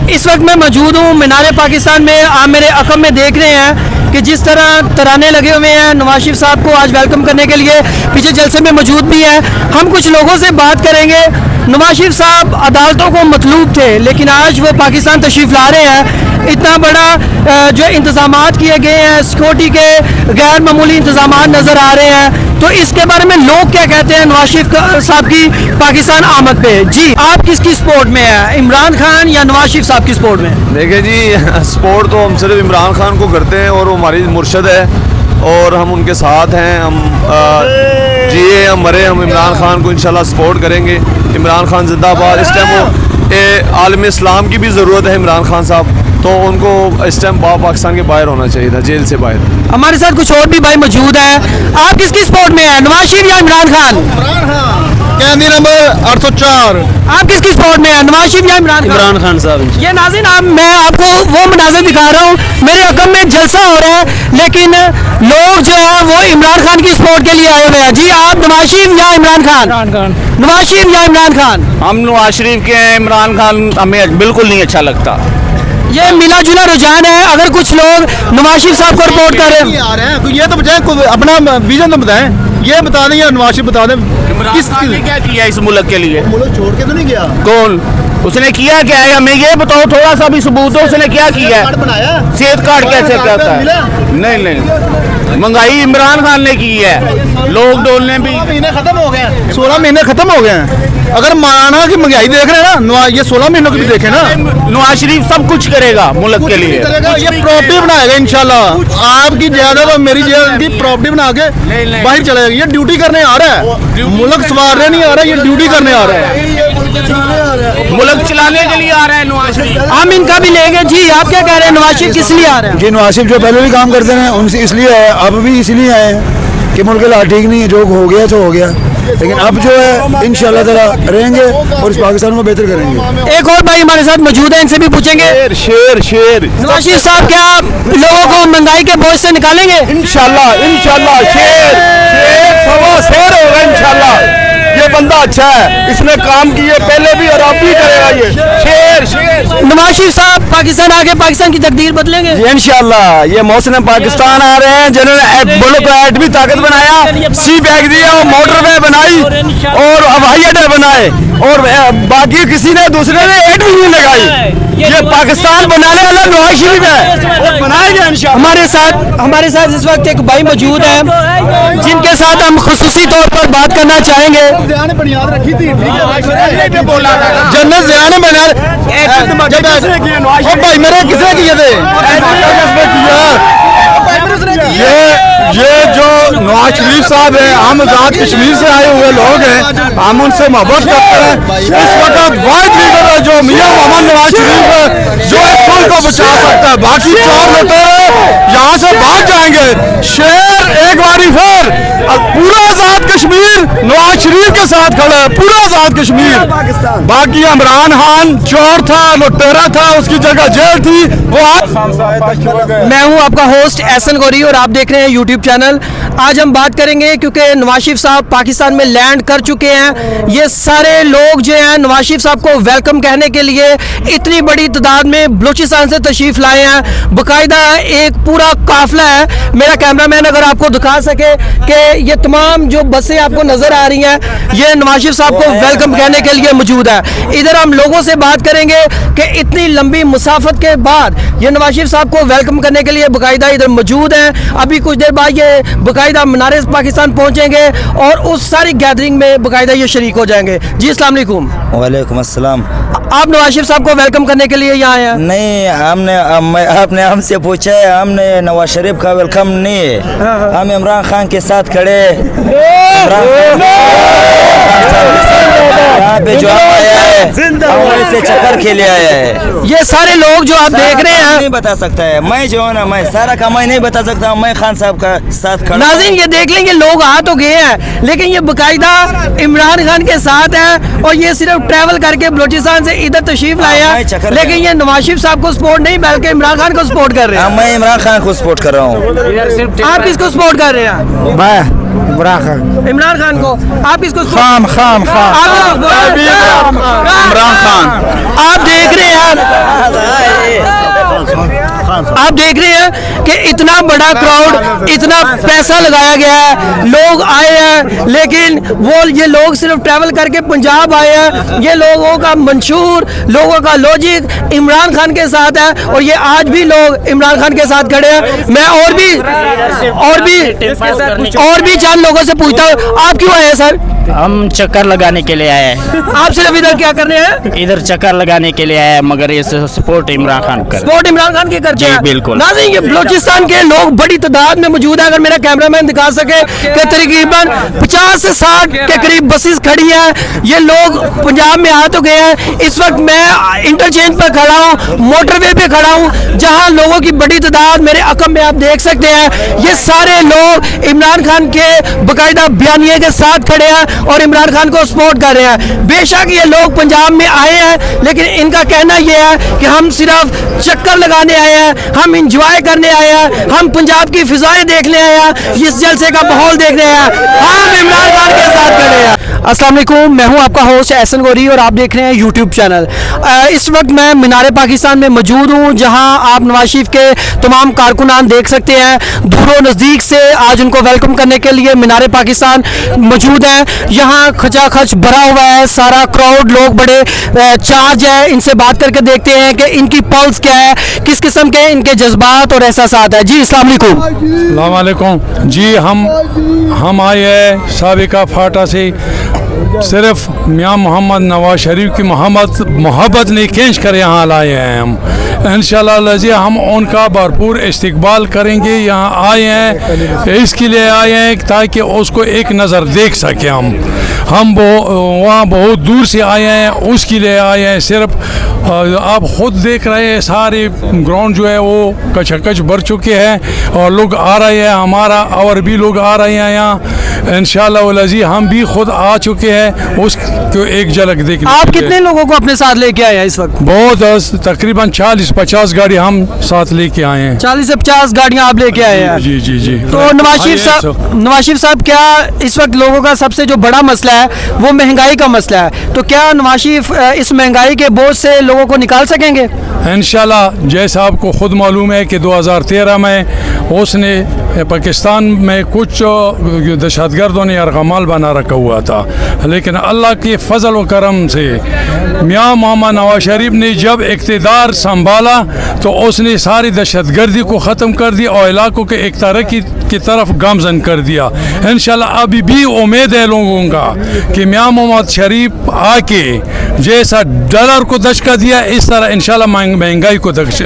इस वक्त मैं मौजूद हूँ मीनार पाकिस्तान में। आप मेरे अकब में देख रहे हैं कि जिस तरह तराने लगे हुए हैं नवाज शरीफ साहब को आज वेलकम करने के लिए, पीछे जलसे में मौजूद भी हैं। हम कुछ लोगों से बात करेंगे। नवाज शरीफ साहब अदालतों को मतलूब थे, लेकिन आज वो पाकिस्तान तशरीफ़ ला रहे हैं। इतना बड़ा जो इंतज़ामात किए गए हैं, सिक्योरिटी के गैर मामूली इंतज़ामात नज़र आ रहे हैं। तो इसके बारे में लोग क्या कहते हैं नवाज शरीफ साहब की पाकिस्तान आमद पे? जी, आप किसकी सपोर्ट में है, इमरान खान या नवाज शरीफ साहब की सपोर्ट में? देखिए जी, सपोर्ट तो हम सिर्फ इमरान खान को करते हैं और वो हमारी मुर्शद है और हम उनके साथ हैं। हम जिए हम मरे, हम इमरान खान को इंशाल्लाह सपोर्ट करेंगे। इमरान खान जिंदाबाद। इस टाइम वो आलम इस्लाम की भी ज़रूरत है इमरान खान साहब, तो उनको इस टाइम पाकिस्तान के बाहर होना चाहिए था, जेल से बाहर। हमारे साथ कुछ और भी भाई मौजूद हैं। आप किसकी सपोर्ट में हैं, नवाज शरीफ या इमरान खान? Candy number 804। आप किसकी सपोर्ट में हैं, नवाज शरीफ या इमरान खान साहब। ये नाज़रीन, मैं आपको वो मनाज़िर दिखा रहा हूँ। मेरे अकब में जलसा हो रहा है, लेकिन लोग जो है वो इमरान खान की सपोर्ट के लिए आए हुए हैं। जी, आप नवाज शरीफ या इमरान खान? नवाज शरीफ या इमरान खान? हम नवाज शरीफ के हैं, इमरान खान हमें बिल्कुल नहीं अच्छा लगता। ये मिला जुला रुझान है। अगर कुछ लोग नवाज शरीफ साहब को रिपोर्ट कर रहे हैं, ये तो बजाय अपना विजन तो बताएं, ये बता दें या नवाज शरीफ बता दें। किस ने क्या किया इस मुल्क के लिए? मुल्क छोड़ के तो नहीं गया। कौन? उसने किया क्या है? हमें ये बताओ, थोड़ा सा भी सबूत हो उसने क्या किया है? बनाया सेहत कार्ड कैसे करता है? नहीं, महंगाई इमरान खान ने की है। लॉकडाउन ने भी महीने खत्म हो गए, 16 महीने खत्म हो गए हैं। अगर माना कि महंगाई देख रहे हैं ना, ये 16 महीनों की भी देखे ना। नवाज शरीफ सब कुछ करेगा मुल्क के लिए। ये प्रॉपर्टी बनाएगा इंशाल्लाह। आपकी जायदाद और मेरी जायदाद की प्रॉपर्टी बना के बाहर चलेगा। ये ड्यूटी करने आ रहा है, मुल्क संवारने नहीं आ रहा है, ये ड्यूटी करने आ रहा है, मुल्क चलाने के लिए आ रहा है नवाज शरीफ। हम इनका भी लेंगे। जी, आप क्या कह रहे हैं, नवाज शरीफ किस लिए आ रहे हैं? जी, नवाज शरीफ जो पहले भी काम करते हैं उनसे इसलिए आए, अब भी इसलिए आए हैं कि मुल्क का ठीक नहीं है, जो हो गया तो हो गया, लेकिन अब जो है इंशाल्लाह ताला रहेंगे और इस पाकिस्तान को बेहतर करेंगे। एक और भाई हमारे साथ मौजूद है, इनसे भी पूछेंगे। शेर नवाज शरीफ साहब क्या लोगों को महंगाई के बोझ से निकालेंगे? इंशाल्लाह शेर सवा शेर होगा इंशाल्लाह। ये बंदा अच्छा है, इसने काम किए पहले भी और अब भी करेगा। ये शेर नवाज शरीफ साहब पाकिस्तान आके पाकिस्तान की तकदीर बदलेंगे इंशाल्लाह। ये मौसम पाकिस्तान आ रहे हैं जिन्होंने मुल्क को एटमी ताकत बनाया, सी पैक दिया, मोटरवे बनाई और हवाई अड्डे बनाए, और बाकी किसी ने दूसरे ने एटमी नहीं लगाई। ये पाकिस्तान बनाने वाला नवाज शरीफ है, और बनाएगा इंशाल्लाह। हमारे साथ इस वक्त एक भाई मौजूद है जिनके साथ हम खुसूसी तौर पर बात करना चाहेंगे। जन्नत ज़िया ने बना भाई मेरे किसने किए थे? ये जो नवाज शरीफ साहब है, हम आज़ाद कश्मीर से आए हुए लोग हैं, हम उनसे मोहब्बत करते हैं। इस वक्त वाइड लीडर है जो मियां मोहम्मद नवाज शरीफ है, जो इस मुल्क को बचा सकता है। बाकी 4 लुटेरे यहाँ से भाग जाएंगे। शेर एक बारी फिर पूरा आज़ाद कश्मीर नवाज शरीफ के साथ खड़ा है, पूरा आज़ाद कश्मीर। बाकी इमरान खान चोर था, लुटेरा था, उसकी जगह जेल थी, वो मैं हूं आपका होस्ट एहसन गौरी और आप देख रहे हैं यूट्यूब चैनल। आज हम बात करेंगे क्योंकि नवाज शरीफ साहब पाकिस्तान में लैंड कर चुके हैं। ये सारे लोग जो हैं नवाज शरीफ साहब को वेलकम कहने के लिए इतनी बड़ी तादाद में बलूचिस्तान से तशरीफ़ लाए हैं। बाकायदा एक पूरा काफिला है। मेरा कैमरामैन अगर आपको दिखा सके कि ये तमाम जो बसें आपको नज़र आ रही हैं, ये नवाज शरीफ साहब को वेलकम कहने के लिए मौजूद है। इधर हम लोगों से बात करेंगे कि इतनी लंबी मुसाफत के बाद ये नवाज शरीफ साहब को वेलकम करने के लिए बाकायदा इधर मौजूद हैं। अभी कुछ देर बाद ये बाकायदा मीनार पाकिस्तान पहुंचेंगे और उस सारी गैदरिंग में बाकायदा ये शरीक हो जाएंगे। जी, अस्सलाम वालेकुम। वालेकुम अस्सलाम। आप नवाज शरीफ साहब को वेलकम करने के लिए यहाँ आए हैं? नहीं, आपने हमसे पूछा है, हमने नवाज शरीफ का वेलकम नहीं है। हम इमरान खान के साथ खड़े, यहाँ पे जो आया है से चक्कर के लिए आया है। ये सारे लोग जो आप देख रहे हैं नहीं बता सकता है, मैं जो है ना, मैं सारा का मैं नहीं बता सकता हूँ। मैं खान साहब का साथ खड़ा। नाज़रीन, ये देख लेंगे लोग आ तो गए हैं, लेकिन ये बाकायदा इमरान खान के साथ है और ये सिर्फ ट्रैवल करके बलूचिस्तान से इधर तशरीफ लाया है, लेकिन ये नवाज शरीफ साहब को सपोर्ट नहीं बल्कि इमरान खान को सपोर्ट कर रहे हैं। मैं इमरान खान को सपोर्ट कर रहा हूँ। आप किसको सपोर्ट कर रहे हैं? इमरान खान को। आप किसको? खान इमरान खान। आप देख रहे हैं आप देख रहे हैं कि इतना बड़ा क्राउड, इतना पैसा लगाया गया है, लोग आए हैं, लेकिन वो ये लोग सिर्फ ट्रैवल करके पंजाब आए हैं। ये लोगों का मंशूर, लोगों का लॉजिक इमरान खान के साथ है और ये आज भी लोग इमरान खान के साथ खड़े हैं। मैं और भी चंद लोगों से पूछता हूँ, आप क्यों आए हैं सर? हम चक्कर लगाने के लिए आए हैं। आप सिर्फ इधर क्या करने हैं? इधर चक्कर लगाने के लिए आए हैं, मगर ये सपोर्ट इमरान खान कर। सपोर्ट इमरान खान के करते जी, हैं। बिल्कुल। नाज़रीन, ये बलोचिस्तान के लोग बड़ी तादाद में मौजूद है। अगर मेरा कैमरामैन दिखा सके कि तकरीबन 50 से 60 के करीब बसेस खड़ी हैं। ये लोग पंजाब में आ तो गए हैं। इस वक्त मैं इंटरचेंज पर खड़ा हूँ, मोटरवे पे खड़ा हूँ, जहाँ लोगों की बड़ी तादाद मेरे अकम में आप देख सकते हैं। ये सारे लोग इमरान खान के बाकायदा बयानिए के साथ खड़े हैं और इमरान खान को सपोर्ट कर रहे हैं। बेशक ये लोग पंजाब में आए हैं, लेकिन इनका कहना यह है कि हम सिर्फ चक्कर लगाने आए हैं, हम इंजॉय करने आए हैं, हम पंजाब की फिजाएं देखने आए हैं, इस जलसे का माहौल देखने आए हैं, हम इमरान खान के साथ खड़े हैं। अस्सलाम वालेकुम, मैं हूं आपका होस्ट एहसन गौरी और आप देख रहे हैं यूट्यूब चैनल। इस वक्त मैं मीनार पाकिस्तान में मौजूद हूं, जहां आप नवाज शरीफ के तमाम कारकुनान देख सकते हैं। दूरों नज़दीक से आज उनको वेलकम करने के लिए मीनार पाकिस्तान मौजूद है। यहाँ खचाखच भरा हुआ है सारा क्राउड, लोग बड़े चार्ज है। इनसे बात करके देखते हैं कि इनकी पल्स क्या है, किस किस्म के इनके जज्बात और एहसासात है। जी अस्सलाम वालेकुम। जी हम आए हैं साबिका फाटा से, सिर्फ मियाँ मोहम्मद नवाज शरीफ की मोहब्बत ने खींच कर यहाँ लाए हैं। हम इंशाल्लाह लजी हम उनका भरपूर इस्तकबाल करेंगे। यहाँ आए हैं इसके लिए आए हैं ताकि उसको एक नज़र देख सकें। हम वहाँ बहुत दूर से आए हैं, उसके लिए आए हैं। सिर्फ आप खुद देख रहे हैं सारे ग्राउंड जो है वो कचकच भर चुके हैं और लोग आ रहे हैं, हमारा और भी लोग आ रहे हैं यहाँ। इंशाल्लाह वलाजी हम भी खुद आ चुके हैं, उसको एक झलक देखने। आप कितने लोगों को अपने साथ लेके आए हैं इस वक्त? बहुत, तकरीबन 40-50 गाड़ी हम साथ लेके आए हैं। 40 से 50 गाड़ियां आप लेके आए हैं? जी जी जी। तो नवाज शरीफ साहब, क्या इस वक्त लोगों का सबसे जो बड़ा मसला है वो महंगाई का मसला है, तो क्या नवाज शरीफ इस महंगाई के बोझ से लोगों को निकाल सकेंगे? इंशाल्लाह। जैसा आपको खुद मालूम है कि 2013 में उसने पाकिस्तान में कुछ दहशतगर्दों ने यरगमाल बना रखा हुआ था, लेकिन अल्लाह के फजल व करम से मियाँ मोहम्मद नवाज शरीफ ने जब इक़्तिदार संभाला तो उसने सारी दहशतगर्दी को ख़त्म कर दिया और इलाकों के एक तरक्की की तरफ गामजन कर दिया। इंशाल्लाह अभी भी उम्मीद है लोगों का कि मियाँ मोहम्मद शरीफ आके जैसा डॉलर को दचका दिया, इस तरह इंशाल्लाह महंगाई को दचका।